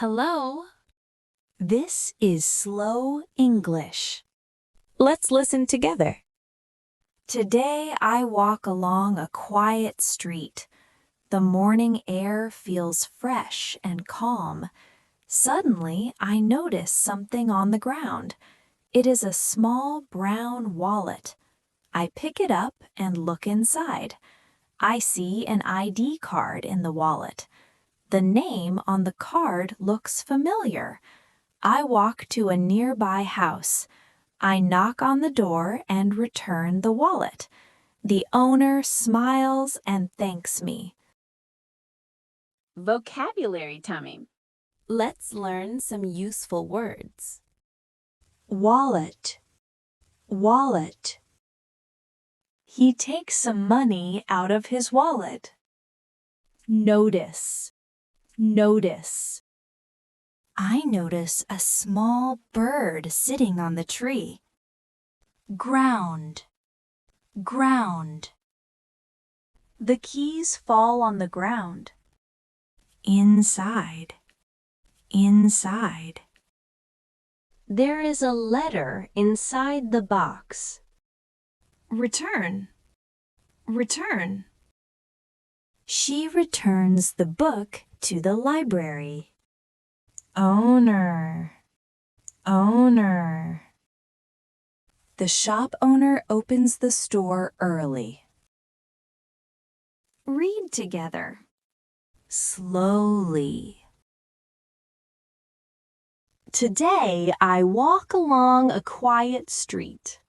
Hello. This is Slow English. Let's listen together. Today I walk along a quiet street. The morning air feels fresh and calm. Suddenly, I notice something on the ground. It is a small brown wallet. I pick it up and look inside. I see an ID card in the wallet. The name on the card looks familiar. I walk to a nearby house. I knock on the door and return the wallet. The owner smiles and thanks me. Vocabulary time. Let's learn some useful words. Wallet, wallet. He takes some money out of his wallet. Notice, notice. I notice a small bird sitting on the tree. Ground, ground. The keys fall on the ground. Inside, inside. There is a letter inside the box. Return, return. She returns the book to the library. Owner, owner. The shop owner opens the store early. Read together. Slowly. Today I walk along a quiet street.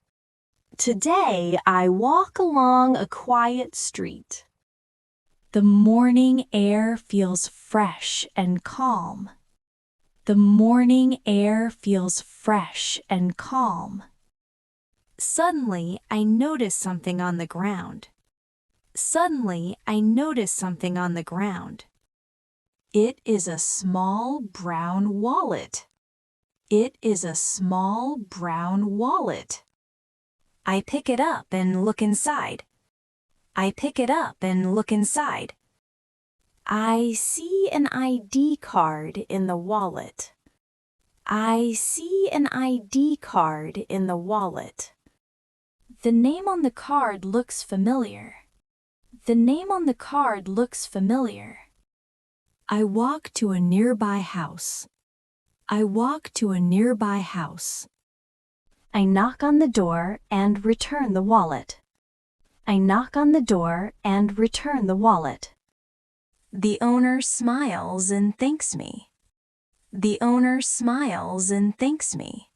Today I walk along a quiet street. The morning air feels fresh and calm. The morning air feels fresh and calm. Suddenly, I notice something on the ground. Suddenly, I notice something on the ground. It is a small brown wallet. It is a small brown wallet. I pick it up and look inside. I pick it up and look inside. I see an ID card in the wallet. I see an ID card in the wallet. The name on the card looks familiar. The name on the card looks familiar. I walk to a nearby house. I walk to a nearby house. I knock on the door and return the wallet. I knock on the door and return the wallet. The owner smiles and thanks me. The owner smiles and thanks me.